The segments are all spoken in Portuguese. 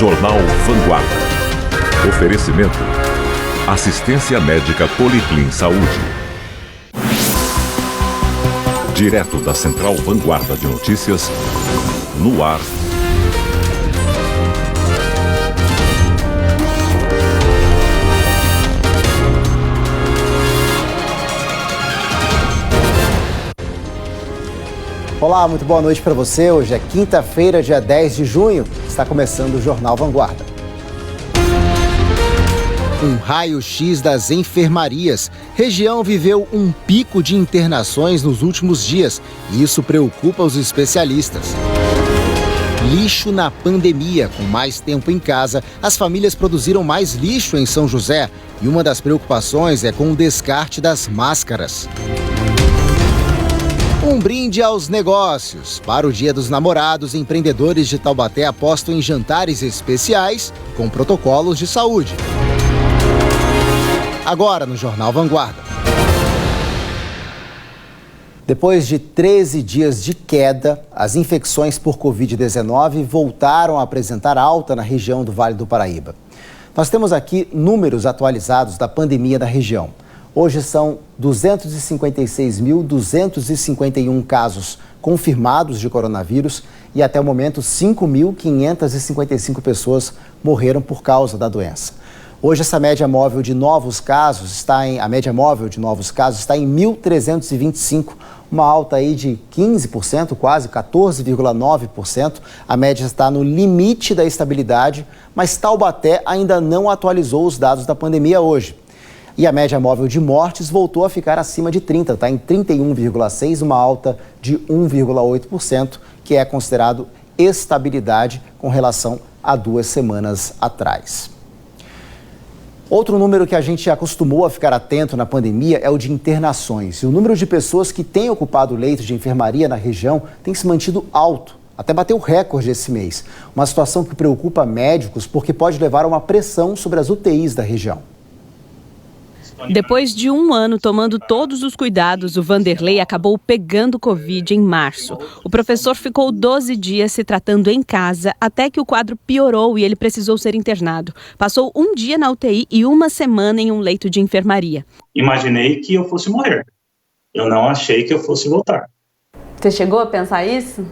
Jornal Vanguarda. Oferecimento: assistência médica Policlin Saúde. Direto da Central Vanguarda de Notícias, no ar. Olá, muito boa noite para você. Hoje é quinta-feira, dia 10 de junho. Está começando o Jornal Vanguarda. Um raio-x das enfermarias. Região viveu um pico de internações nos últimos dias e isso preocupa os especialistas. Lixo na pandemia. Com mais tempo em casa, as famílias produziram mais lixo em São José e uma das preocupações é com o descarte das máscaras. Um brinde aos negócios. Para o Dia dos Namorados, empreendedores de Taubaté apostam em jantares especiais com protocolos de saúde. Agora no Jornal Vanguarda. Depois de 13 dias de queda, as infecções por Covid-19 voltaram a apresentar alta na região do Vale do Paraíba. Nós temos aqui números atualizados da pandemia da região. Hoje são 256.251 casos confirmados de coronavírus e até o momento 5.555 pessoas morreram por causa da doença. Hoje essa média móvel de novos casos está em 1.325, uma alta aí de 15%, quase 14,9%. A média está no limite da estabilidade, mas Taubaté ainda não atualizou os dados da pandemia hoje. E a média móvel de mortes voltou a ficar acima de 30, está em 31,6, uma alta de 1,8%, que é considerado estabilidade com relação a 2 semanas atrás. Outro número que a gente acostumou a ficar atento na pandemia é o de internações. E o número de pessoas que têm ocupado leitos de enfermaria na região tem se mantido alto, até bateu recorde esse mês. Uma situação que preocupa médicos porque pode levar a uma pressão sobre as UTIs da região. Depois de um ano tomando todos os cuidados, o Vanderlei acabou pegando Covid em março. O professor ficou 12 dias se tratando em casa até que o quadro piorou e ele precisou ser internado. Passou um dia na UTI e uma semana em um leito de enfermaria. Imaginei que eu fosse morrer. Eu não achei que eu fosse voltar. Você chegou a pensar isso?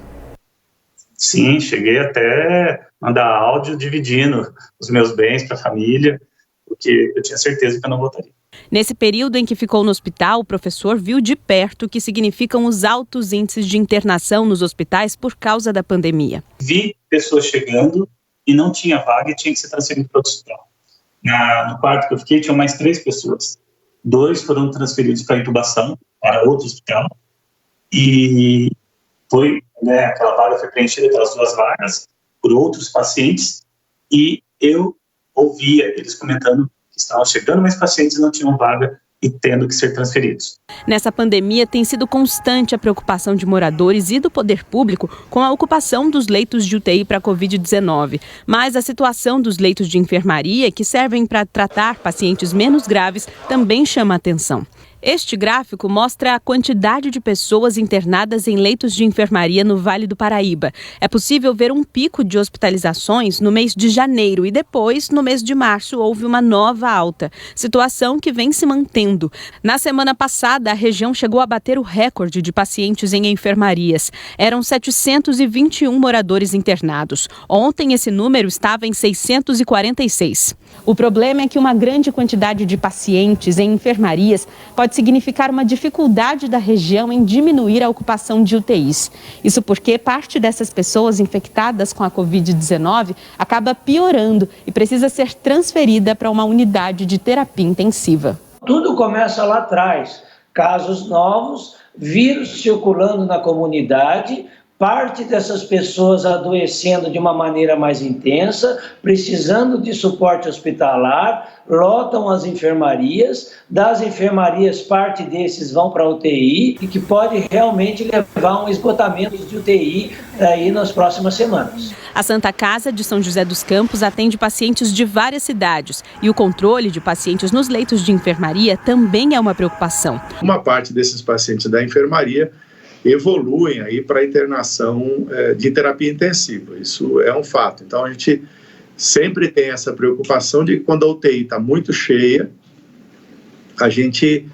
Sim, cheguei até mandar áudio dividindo os meus bens para a família, porque eu tinha certeza que eu não voltaria. Nesse período em que ficou no hospital, o professor viu de perto o que significam os altos índices de internação nos hospitais por causa da pandemia. Vi pessoas chegando e não tinha vaga e tinha que ser transferido para outro hospital. No quarto que eu fiquei, tinham mais 3 pessoas. 2 foram transferidos para intubação, para outro hospital. E aquela vaga foi preenchida, aquelas 2 vagas, por outros pacientes. E eu ouvia eles comentando que estavam chegando mais pacientes e não tinham vaga e tendo que ser transferidos. Nessa pandemia tem sido constante a preocupação de moradores e do poder público com a ocupação dos leitos de UTI para a Covid-19. Mas a situação dos leitos de enfermaria, que servem para tratar pacientes menos graves, também chama a atenção. Este gráfico mostra a quantidade de pessoas internadas em leitos de enfermaria no Vale do Paraíba. É possível ver um pico de hospitalizações no mês de janeiro e depois, no mês de março, houve uma nova alta, situação que vem se mantendo. Na semana passada, a região chegou a bater o recorde de pacientes em enfermarias. Eram 721 moradores internados. Ontem, esse número estava em 646. O problema é que uma grande quantidade de pacientes em enfermarias pode significar uma dificuldade da região em diminuir a ocupação de UTIs. Isso porque parte dessas pessoas infectadas com a Covid-19 acaba piorando e precisa ser transferida para uma unidade de terapia intensiva. Tudo começa lá atrás. Casos novos, vírus circulando na comunidade, parte dessas pessoas adoecendo de uma maneira mais intensa, precisando de suporte hospitalar, lotam as enfermarias, das enfermarias parte desses vão para a UTI e que pode realmente levar a um esgotamento de UTI aí nas próximas semanas. A Santa Casa de São José dos Campos atende pacientes de várias cidades e o controle de pacientes nos leitos de enfermaria também é uma preocupação. Uma parte desses pacientes da enfermaria evoluem aí para internação de terapia intensiva. Isso é um fato. Então, a gente sempre tem essa preocupação de que quando a UTI está muito cheia, a gente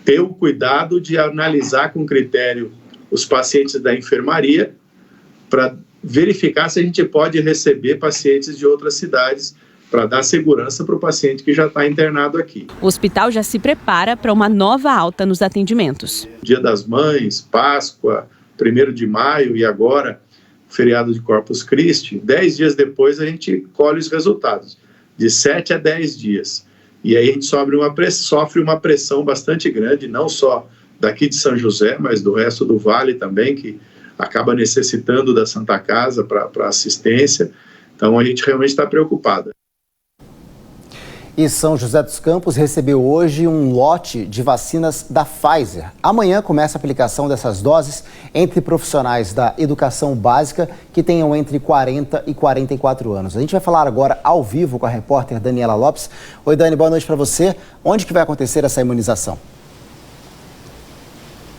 ter o cuidado de analisar com critério os pacientes da enfermaria para verificar se a gente pode receber pacientes de outras cidades para dar segurança para o paciente que já está internado aqui. O hospital já se prepara para uma nova alta nos atendimentos. Dia das Mães, Páscoa, 1º de maio e agora feriado de Corpus Christi, 10 dias depois a gente colhe os resultados, de 7 a 10 dias. E aí a gente sofre uma pressão bastante grande, não só daqui de São José, mas do resto do Vale também, que acaba necessitando da Santa Casa para assistência. Então a gente realmente está preocupado. E São José dos Campos recebeu hoje um lote de vacinas da Pfizer. Amanhã começa a aplicação dessas doses entre profissionais da educação básica que tenham entre 40 e 44 anos. A gente vai falar agora ao vivo com a repórter Daniela Lopes. Oi, Dani, boa noite para você. Onde que vai acontecer essa imunização?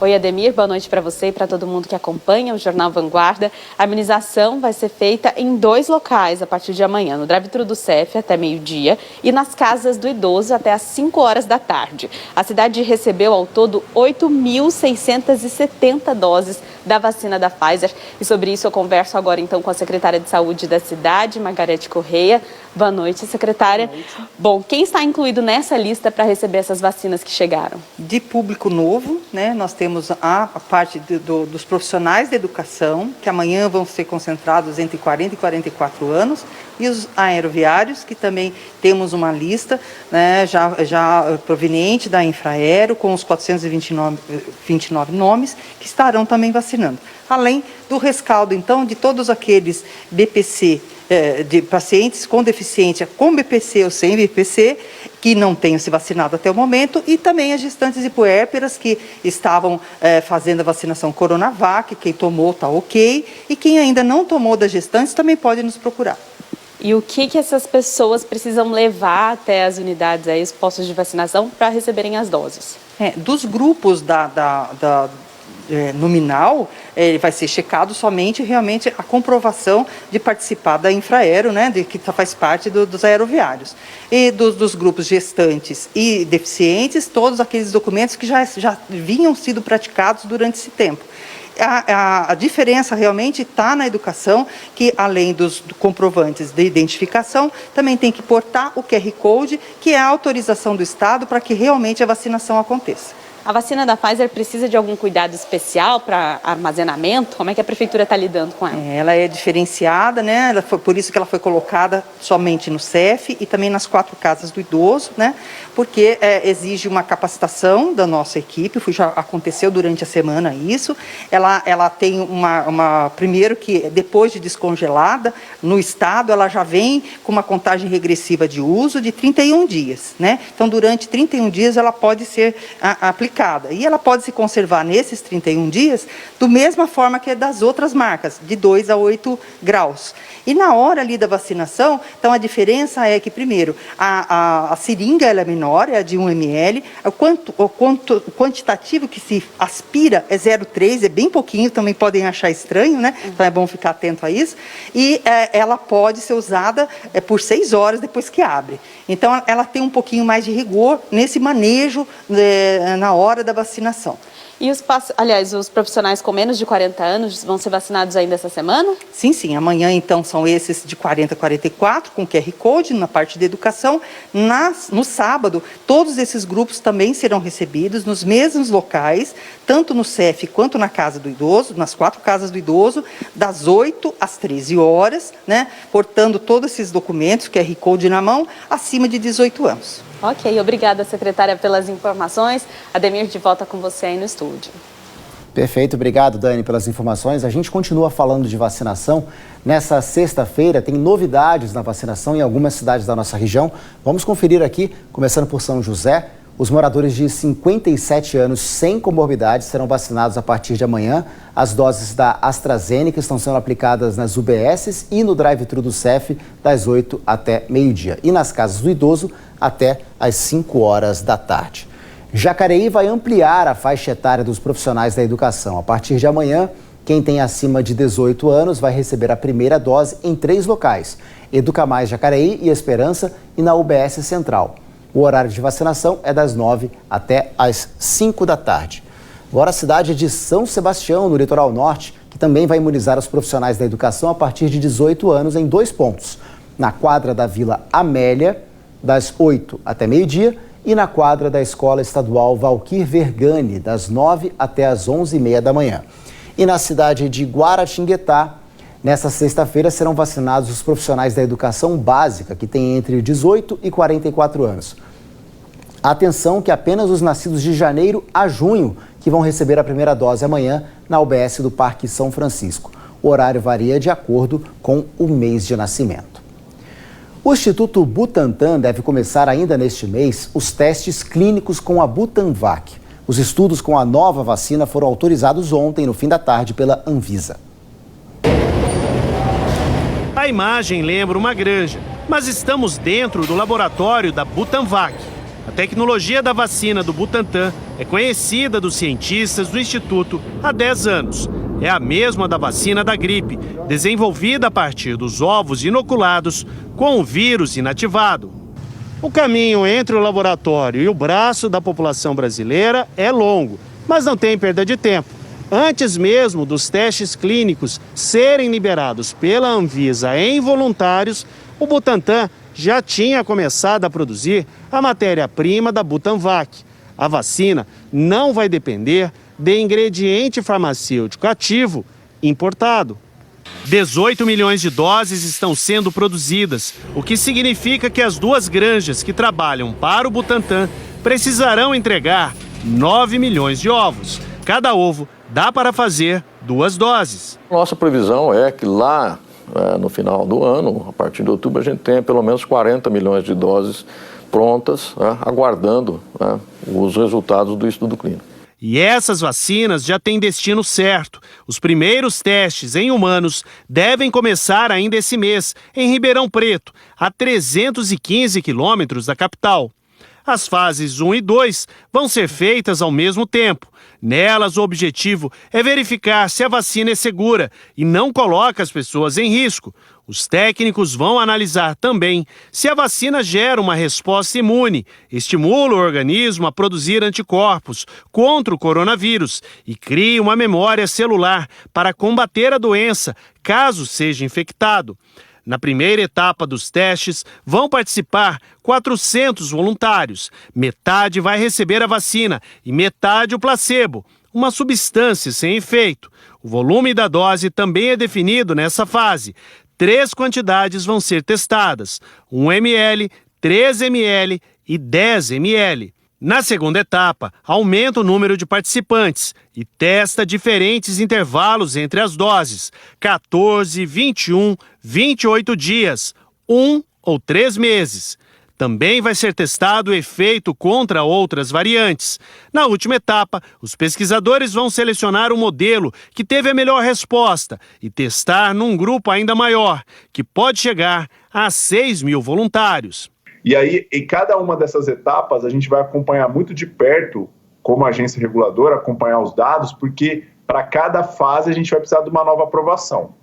Oi, Ademir, boa noite para você e para todo mundo que acompanha o Jornal Vanguarda. A imunização vai ser feita em 2 locais a partir de amanhã, no drive-thru do CEF até meio-dia e nas casas do idoso até às 5 horas da tarde. A cidade recebeu ao todo 8.670 doses da vacina da Pfizer e sobre isso eu converso agora então com a secretária de Saúde da cidade, Margarete Correia. Boa noite, secretária. Boa noite. Bom, quem está incluído nessa lista para receber essas vacinas que chegaram? De público novo, né? Nós temos a parte dos profissionais da educação, que amanhã vão ser concentrados entre 40 e 44 anos, e os aeroviários, que também temos uma lista, né, já proveniente da Infraero, com os 429 nomes, que estarão também vacinando. Além do rescaldo, então, de todos aqueles BPC, de pacientes com deficiência com BPC ou sem BPC, que não tenham se vacinado até o momento, e também as gestantes e puérperas que estavam fazendo a vacinação Coronavac, quem tomou está ok, e quem ainda não tomou das gestantes também pode nos procurar. E o que essas pessoas precisam levar até as unidades, aí, os postos de vacinação, para receberem as doses? Dos grupos nominal, vai ser checado somente realmente a comprovação de participar da Infraero, né, que faz parte dos aeroviários. E dos grupos gestantes e deficientes, todos aqueles documentos que já vinham sido praticados durante esse tempo. A diferença realmente está na educação, que além dos comprovantes de identificação, também tem que portar o QR Code, que é a autorização do Estado para que realmente a vacinação aconteça. A vacina da Pfizer precisa de algum cuidado especial para armazenamento? Como é que a prefeitura está lidando com ela? Ela é diferenciada, né? Por isso que ela foi colocada somente no CEF e também nas 4 casas do idoso, né? Porque exige uma capacitação da nossa equipe, já aconteceu durante a semana isso. Ela tem primeiro que depois de descongelada, no estado ela já vem com uma contagem regressiva de uso de 31 dias, né? Então durante 31 dias ela pode ser aplicada. E ela pode se conservar nesses 31 dias da mesma forma que é das outras marcas, de 2 a 8 graus. E na hora ali da vacinação, então a diferença é que, primeiro, a seringa ela é menor, é de 1 ml, o quantitativo que se aspira é 0,3, é bem pouquinho, também podem achar estranho, né? Então é bom ficar atento a isso. E ela pode ser usada por 6 horas depois que abre. Então ela tem um pouquinho mais de rigor nesse manejo na hora da vacinação. E os profissionais com menos de 40 anos vão ser vacinados ainda essa semana? Sim. Amanhã, então, são esses de 40 a 44, com QR Code na parte de educação. No sábado, todos esses grupos também serão recebidos nos mesmos locais, tanto no CEF quanto na Casa do Idoso, nas 4 casas do idoso, das 8 às 13 horas, né? Portando todos esses documentos, QR Code na mão, acima de 18 anos. Ok, obrigada, secretária, pelas informações. Ademir, de volta com você aí no estúdio. Perfeito, obrigado, Dani, pelas informações. A gente continua falando de vacinação. Nessa sexta-feira tem novidades na vacinação em algumas cidades da nossa região. Vamos conferir aqui, começando por São José. Os moradores de 57 anos sem comorbidades serão vacinados a partir de amanhã. As doses da AstraZeneca estão sendo aplicadas nas UBSs e no drive-thru do CEF das 8 até meio-dia. E nas casas do idoso até às 5 horas da tarde. Jacareí vai ampliar a faixa etária dos profissionais da educação. A partir de amanhã, Quem tem acima de 18 anos vai receber a primeira dose em 3 locais: Educa Mais Jacareí e Esperança e na UBS Central. O horário de vacinação é das 9 até às 5 da tarde. Agora a cidade de São Sebastião, no litoral norte, que também vai imunizar os profissionais da educação a partir de 18 anos em 2 pontos. Na quadra da Vila Amélia, das 8 até meio-dia, e na quadra da Escola Estadual Valquir Vergani, das 9 até as 11h30 da manhã. E na cidade de Guaratinguetá, nesta sexta-feira serão vacinados os profissionais da educação básica, que têm entre 18 e 44 anos. Atenção que apenas os nascidos de janeiro a junho que vão receber a primeira dose amanhã na UBS do Parque São Francisco. O horário varia de acordo com o mês de nascimento. O Instituto Butantan deve começar ainda neste mês os testes clínicos com a Butanvac. Os estudos com a nova vacina foram autorizados ontem, no fim da tarde, pela Anvisa. A imagem lembra uma granja, mas estamos dentro do laboratório da Butanvac. A tecnologia da vacina do Butantan é conhecida dos cientistas do Instituto há 10 anos. É a mesma da vacina da gripe, desenvolvida a partir dos ovos inoculados com o vírus inativado. O caminho entre o laboratório e o braço da população brasileira é longo, mas não tem perda de tempo. Antes mesmo dos testes clínicos serem liberados pela Anvisa em voluntários, o Butantan já tinha começado a produzir a matéria-prima da Butanvac. A vacina não vai depender de ingrediente farmacêutico ativo importado. 18 milhões de doses estão sendo produzidas, o que significa que as 2 granjas que trabalham para o Butantan precisarão entregar 9 milhões de ovos. Cada ovo dá para fazer 2 doses. Nossa previsão é que lá no final do ano, a partir de outubro, a gente tenha pelo menos 40 milhões de doses prontas, aguardando os resultados do estudo clínico. E essas vacinas já têm destino certo. Os primeiros testes em humanos devem começar ainda esse mês, em Ribeirão Preto, a 315 quilômetros da capital. As fases 1 e 2 vão ser feitas ao mesmo tempo. Nelas, o objetivo é verificar se a vacina é segura e não coloca as pessoas em risco. Os técnicos vão analisar também se a vacina gera uma resposta imune, estimula o organismo a produzir anticorpos contra o coronavírus e cria uma memória celular para combater a doença, caso seja infectado. Na primeira etapa dos testes, vão participar 400 voluntários. Metade vai receber a vacina e metade o placebo, uma substância sem efeito. O volume da dose também é definido nessa fase. 3 quantidades vão ser testadas: 1 ml, 3 ml e 10 ml. Na segunda etapa, aumenta o número de participantes e testa diferentes intervalos entre as doses: 14, 21, 28 dias, 1 ou 3 meses. Também vai ser testado o efeito contra outras variantes. Na última etapa, os pesquisadores vão selecionar um modelo que teve a melhor resposta e testar num grupo ainda maior, que pode chegar a 6 mil voluntários. E aí, em cada uma dessas etapas, a gente vai acompanhar muito de perto, como agência reguladora, acompanhar os dados, porque para cada fase a gente vai precisar de uma nova aprovação.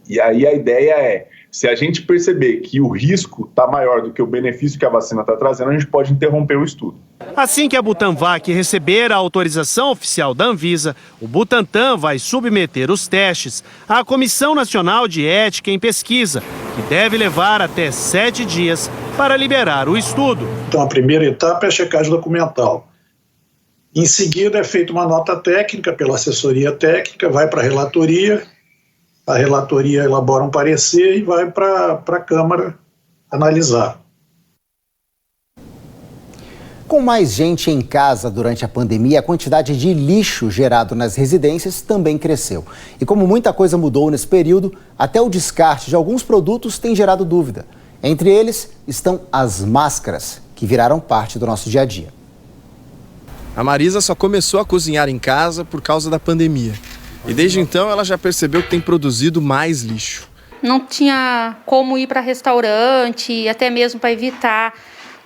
E aí a ideia é, se a gente perceber que o risco está maior do que o benefício que a vacina está trazendo, a gente pode interromper o estudo. Assim que a Butanvac receber a autorização oficial da Anvisa, o Butantan vai submeter os testes à Comissão Nacional de Ética em Pesquisa, que deve levar até 7 dias para liberar o estudo. Então, a primeira etapa é a checagem documental. Em seguida, é feita uma nota técnica pela assessoria técnica, vai para a relatoria elabora um parecer e vai para a Câmara analisar. Com mais gente em casa durante a pandemia, a quantidade de lixo gerado nas residências também cresceu. E como muita coisa mudou nesse período, até o descarte de alguns produtos tem gerado dúvida. Entre eles estão as máscaras, que viraram parte do nosso dia a dia. A Marisa só começou a cozinhar em casa por causa da pandemia. E desde então ela já percebeu que tem produzido mais lixo. Não tinha como ir para restaurante, até mesmo para evitar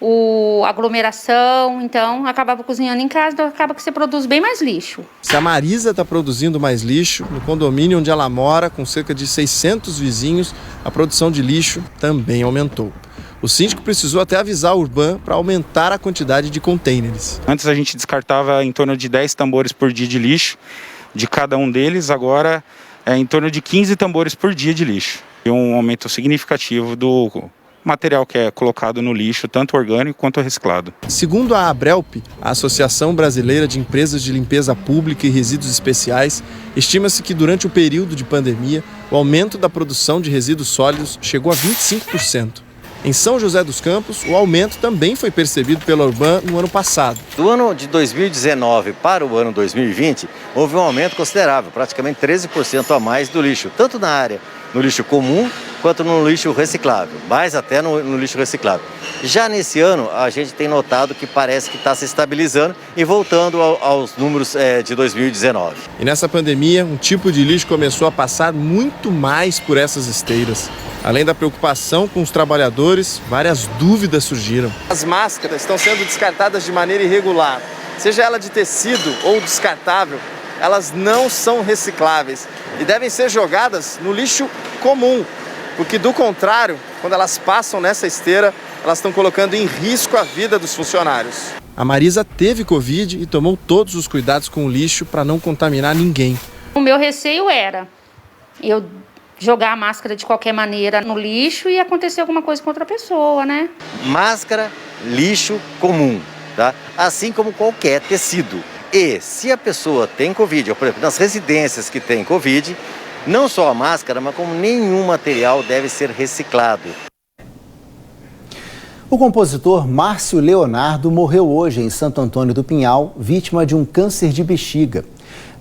a aglomeração, então acabava cozinhando em casa, então acaba que você produz bem mais lixo. Se a Marisa está produzindo mais lixo, no condomínio onde ela mora, com cerca de 600 vizinhos, a produção de lixo também aumentou. O síndico precisou até avisar a Urban para aumentar a quantidade de contêineres. Antes a gente descartava em torno de 10 tambores por dia de lixo, de cada um deles, agora é em torno de 15 tambores por dia de lixo. E um aumento significativo do material que é colocado no lixo, tanto orgânico quanto reciclado. Segundo a Abrelp, a Associação Brasileira de Empresas de Limpeza Pública e Resíduos Especiais, estima-se que durante o período de pandemia, o aumento da produção de resíduos sólidos chegou a 25%. Em São José dos Campos, o aumento também foi percebido pela Urban no ano passado. Do ano de 2019 para o ano 2020, houve um aumento considerável, praticamente 13% a mais do lixo, tanto na área no lixo comum quanto no lixo reciclável, mais até no lixo reciclável. Já nesse ano, a gente tem notado que parece que está se estabilizando e voltando aos números de 2019. E nessa pandemia, um tipo de lixo começou a passar muito mais por essas esteiras. Além da preocupação com os trabalhadores, várias dúvidas surgiram. As máscaras estão sendo descartadas de maneira irregular. Seja ela de tecido ou descartável, elas não são recicláveis e devem ser jogadas no lixo comum, porque do contrário, quando elas passam nessa esteira, elas estão colocando em risco a vida dos funcionários. A Marisa teve Covid e tomou todos os cuidados com o lixo para não contaminar ninguém. O meu receio era eu jogar a máscara de qualquer maneira no lixo e acontecer alguma coisa com outra pessoa, né? Máscara, lixo comum, tá? Assim como qualquer tecido. E se a pessoa tem Covid, ou por exemplo, nas residências que tem Covid, não só a máscara, mas como nenhum material deve ser reciclado. O compositor Márcio Leonardo morreu hoje em Santo Antônio do Pinhal, vítima de um câncer de bexiga.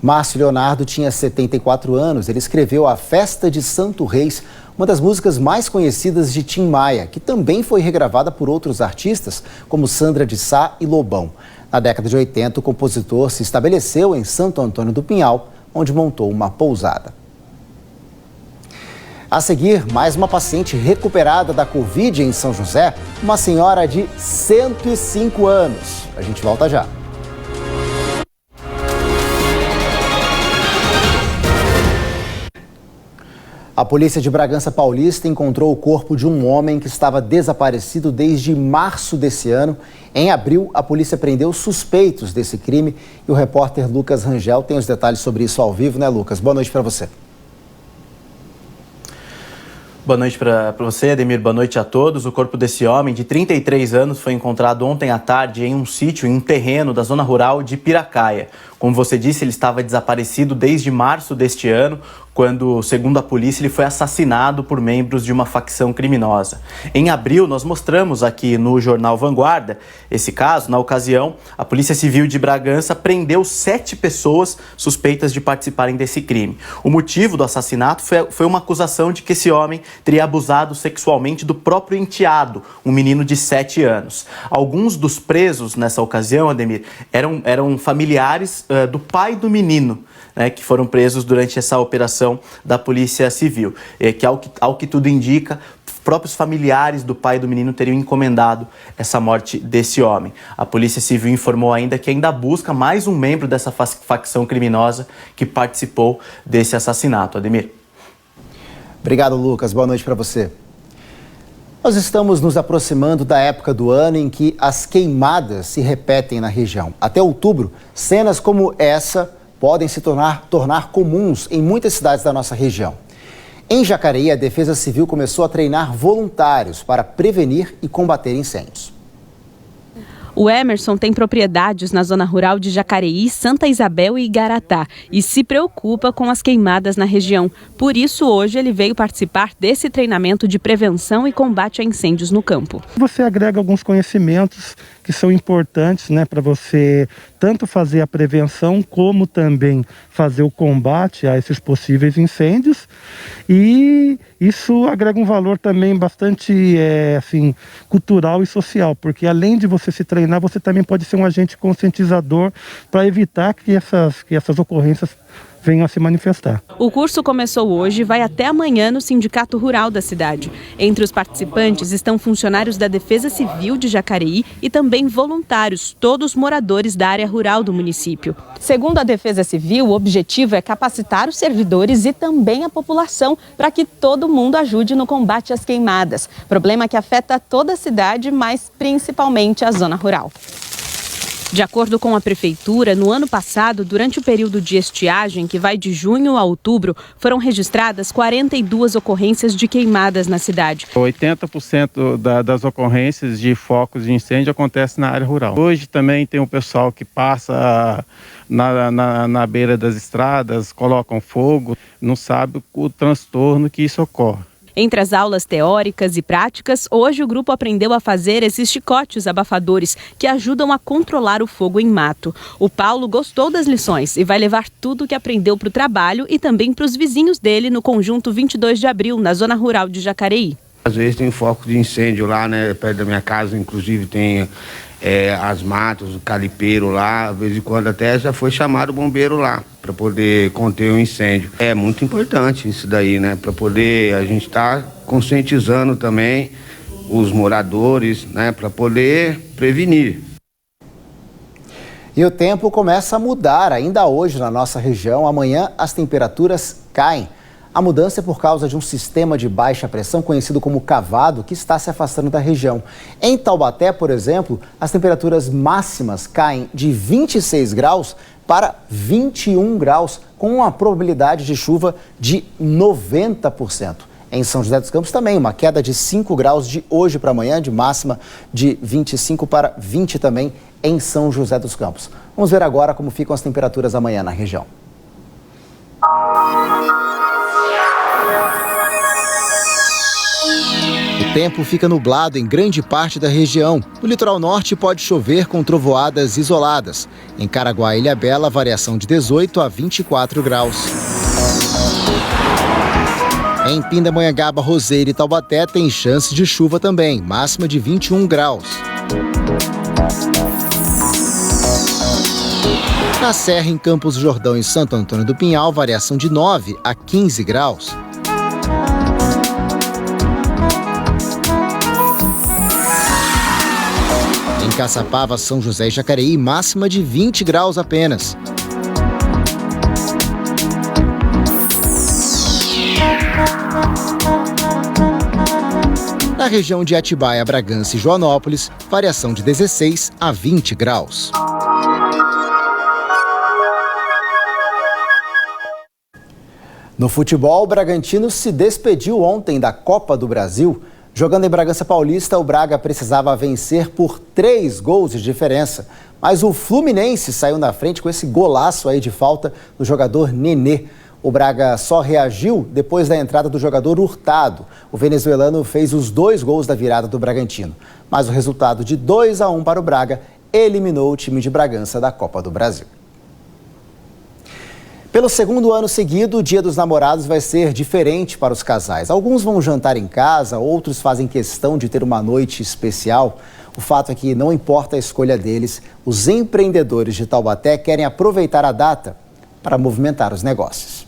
Márcio Leonardo tinha 74 anos, ele escreveu A Festa de Santo Reis, uma das músicas mais conhecidas de Tim Maia, que também foi regravada por outros artistas, como Sandra de Sá e Lobão. Na década de 80, o compositor se estabeleceu em Santo Antônio do Pinhal, onde montou uma pousada. A seguir, mais uma paciente recuperada da Covid em São José, uma senhora de 105 anos. A gente volta já. A polícia de Bragança Paulista encontrou o corpo de um homem que estava desaparecido desde março desse ano. Em abril, a polícia prendeu suspeitos desse crime e o repórter Lucas Rangel tem os detalhes sobre isso ao vivo, né, Lucas? Boa noite para você. Boa noite para você, Ademir. Boa noite a todos. O corpo desse homem, de 33 anos, foi encontrado ontem à tarde em um sítio, em um terreno da zona rural de Piracaia. Como você disse, ele estava desaparecido desde março deste ano, quando, segundo a polícia, ele foi assassinado por membros de uma facção criminosa. Em abril, nós mostramos aqui no jornal Vanguarda esse caso. Na ocasião, a Polícia Civil de Bragança prendeu 7 pessoas suspeitas de participarem desse crime. O motivo do assassinato foi uma acusação de que esse homem teria abusado sexualmente do próprio enteado, um menino de 7 anos. Alguns dos presos nessa ocasião, Ademir, eram familiares do pai do menino, né, que foram presos durante essa operação da Polícia Civil, que ao que tudo indica, próprios familiares do pai do menino teriam encomendado essa morte desse homem. A Polícia Civil informou ainda que ainda busca mais um membro dessa facção criminosa que participou desse assassinato. Ademir. Obrigado, Lucas. Boa noite para você. Nós estamos nos aproximando da época do ano em que as queimadas se repetem na região. Até outubro, cenas como essa podem se tornar comuns em muitas cidades da nossa região. Em Jacareí, a Defesa Civil começou a treinar voluntários para prevenir e combater incêndios. O Emerson tem propriedades na zona rural de Jacareí, Santa Isabel e Igaratá e se preocupa com as queimadas na região. Por isso, hoje ele veio participar desse treinamento de prevenção e combate a incêndios no campo. Você agrega alguns conhecimentos que são importantes, né, para você tanto fazer a prevenção como também fazer o combate a esses possíveis incêndios, e isso agrega um valor também bastante cultural e social, porque além de você se treinar, você também pode ser um agente conscientizador para evitar que essas ocorrências venham a se manifestar. O curso começou hoje e vai até amanhã no Sindicato Rural da cidade. Entre os participantes estão funcionários da Defesa Civil de Jacareí e também voluntários, todos moradores da área rural do município. Segundo a Defesa Civil, o objetivo é capacitar os servidores e também a população para que todo mundo ajude no combate às queimadas. Problema que afeta toda a cidade, mas principalmente a zona rural. De acordo com a Prefeitura, no ano passado, durante o período de estiagem, que vai de junho a outubro, foram registradas 42 ocorrências de queimadas na cidade. 80% das ocorrências de focos de incêndio acontece na área rural. Hoje também tem o pessoal que passa na beira das estradas, colocam fogo, não sabe o transtorno que isso ocorre. Entre as aulas teóricas e práticas, hoje o grupo aprendeu a fazer esses chicotes abafadores que ajudam a controlar o fogo em mato. O Paulo gostou das lições e vai levar tudo o que aprendeu para o trabalho e também para os vizinhos dele no conjunto 22 de abril, na zona rural de Jacareí. Às vezes tem foco de incêndio lá, né, perto da minha casa, inclusive tem as matas, o calipeiro lá, de vez em quando até já foi chamado o bombeiro lá para poder conter o incêndio. É muito importante isso daí, né, para poder a gente estar conscientizando também os moradores, né, para poder prevenir. E o tempo começa a mudar ainda hoje na nossa região. Amanhã as temperaturas caem. A mudança é por causa de um sistema de baixa pressão conhecido como cavado que está se afastando da região. Em Taubaté, por exemplo, as temperaturas máximas caem de 26 graus para 21 graus, com uma probabilidade de chuva de 90%. Em São José dos Campos também, uma queda de 5 graus de hoje para amanhã, de máxima de 25 para 20 também em São José dos Campos. Vamos ver agora como ficam as temperaturas amanhã na região. O tempo fica nublado em grande parte da região. No litoral norte pode chover com trovoadas isoladas. Em Caraguá e Ilhabela, variação de 18 a 24 graus. Em Pindamonhangaba, Roseira e Taubaté tem chance de chuva também, máxima de 21 graus. Na Serra, em Campos do Jordão e Santo Antônio do Pinhal, variação de 9 a 15 graus. Em Caçapava, São José e Jacareí, máxima de 20 graus apenas. Na região de Atibaia, Bragança e Joanópolis, variação de 16 a 20 graus. No futebol, o Bragantino se despediu ontem da Copa do Brasil. Jogando em Bragança Paulista, o Braga precisava vencer por 3 gols de diferença. Mas o Fluminense saiu na frente com esse golaço aí de falta do jogador Nenê. O Braga só reagiu depois da entrada do jogador Hurtado. O venezuelano fez os 2 gols da virada do Bragantino. Mas o resultado de 2-1 para o Braga eliminou o time de Bragança da Copa do Brasil. Pelo segundo ano seguido, o Dia dos Namorados vai ser diferente para os casais. Alguns vão jantar em casa, outros fazem questão de ter uma noite especial. O fato é que não importa a escolha deles, os empreendedores de Taubaté querem aproveitar a data para movimentar os negócios.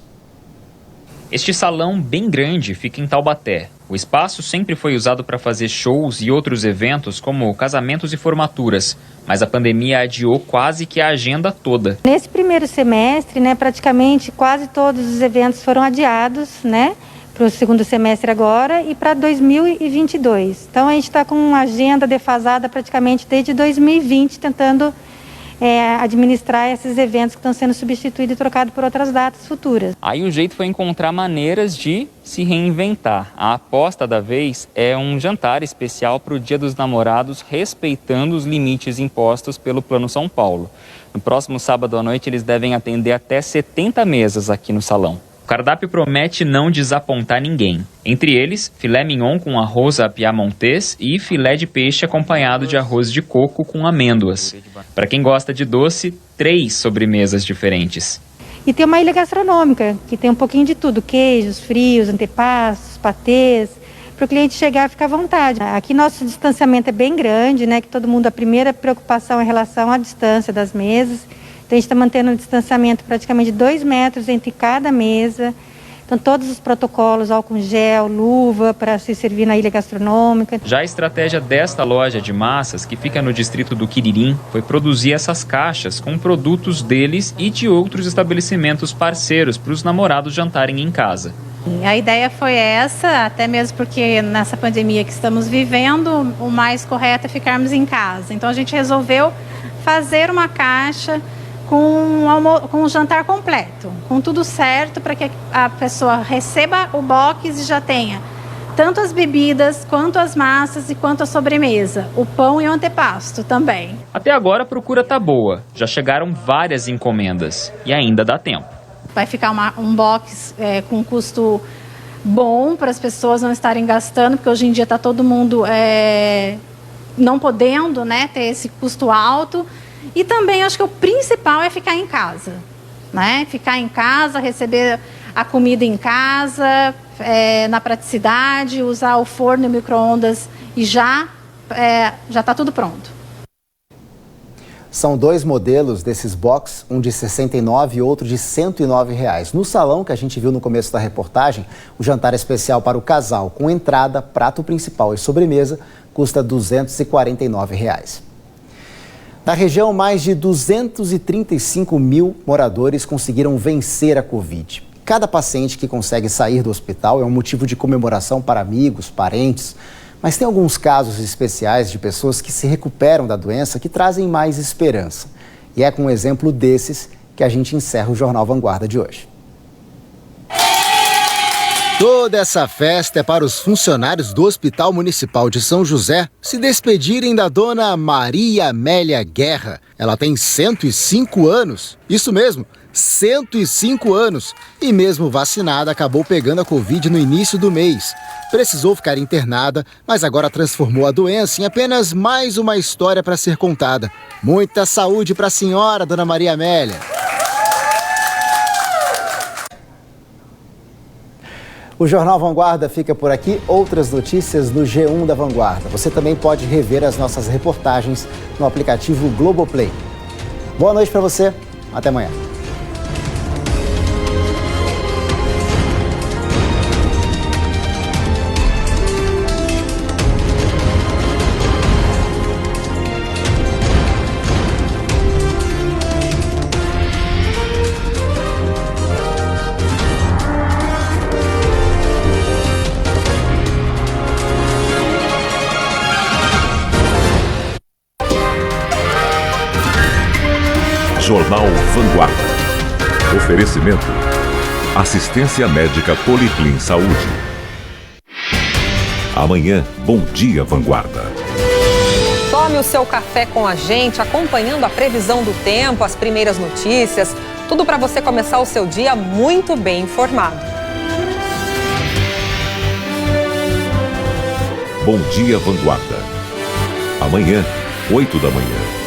Este salão bem grande fica em Taubaté. O espaço sempre foi usado para fazer shows e outros eventos, como casamentos e formaturas. Mas a pandemia adiou quase que a agenda toda. Nesse primeiro semestre, praticamente quase todos os eventos foram adiados, para o segundo semestre agora e para 2022. Então a gente está com uma agenda defasada praticamente desde 2020, tentando administrar esses eventos que estão sendo substituídos e trocados por outras datas futuras. Aí o jeito foi encontrar maneiras de se reinventar. A aposta da vez é um jantar especial para o Dia dos Namorados, respeitando os limites impostos pelo Plano São Paulo. No próximo sábado à noite eles devem atender até 70 mesas aqui no salão. O cardápio promete não desapontar ninguém. Entre eles, filé mignon com arroz à piamontês e filé de peixe acompanhado de arroz de coco com amêndoas. Para quem gosta de doce, 3 sobremesas diferentes. E tem uma ilha gastronômica, que tem um pouquinho de tudo, queijos, frios, antepastos, patês, para o cliente chegar e ficar à vontade. Aqui nosso distanciamento é bem grande, que todo mundo, a primeira preocupação é em relação à distância das mesas. Então, a gente está mantendo um distanciamento praticamente de 2 metros entre cada mesa. Então, todos os protocolos, álcool gel, luva para se servir na ilha gastronômica. Já a estratégia desta loja de massas, que fica no distrito do Quiririm, foi produzir essas caixas com produtos deles e de outros estabelecimentos parceiros para os namorados jantarem em casa. A ideia foi essa, até mesmo porque nessa pandemia que estamos vivendo, o mais correto é ficarmos em casa. Então, a gente resolveu fazer uma caixa com um jantar completo, com tudo certo para que a pessoa receba o box e já tenha tanto as bebidas, quanto as massas e quanto a sobremesa, o pão e o antepasto também. Até agora a procura tá boa, já chegaram várias encomendas e ainda dá tempo. Vai ficar um box com custo bom para as pessoas não estarem gastando, porque hoje em dia está todo mundo não podendo, né, ter esse custo alto. E também acho que o principal é ficar em casa, né? Ficar em casa, receber a comida em casa, na praticidade, usar o forno e o micro-ondas e já está tudo pronto. São 2 modelos desses box, um de R$ 69 e outro de R$ 109. No salão que a gente viu no começo da reportagem, o jantar especial para o casal com entrada, prato principal e sobremesa custa R$ 249. Na região, mais de 235 mil moradores conseguiram vencer a Covid. Cada paciente que consegue sair do hospital é um motivo de comemoração para amigos, parentes. Mas tem alguns casos especiais de pessoas que se recuperam da doença que trazem mais esperança. E é com um exemplo desses que a gente encerra o Jornal Vanguarda de hoje. Toda essa festa é para os funcionários do Hospital Municipal de São José se despedirem da dona Maria Amélia Guerra. Ela tem 105 anos. Isso mesmo, 105 anos. E mesmo vacinada, acabou pegando a Covid no início do mês. Precisou ficar internada, mas agora transformou a doença em apenas mais uma história para ser contada. Muita saúde para a senhora, dona Maria Amélia. O Jornal Vanguarda fica por aqui. Outras notícias no G1 da Vanguarda. Você também pode rever as nossas reportagens no aplicativo Globoplay. Boa noite para você. Até amanhã. Jornal Vanguarda. Oferecimento. Assistência médica Policlin Saúde. Amanhã, Bom Dia Vanguarda. Tome o seu café com a gente, acompanhando a previsão do tempo, as primeiras notícias, tudo para você começar o seu dia muito bem informado. Bom Dia Vanguarda. Amanhã, 8 da manhã.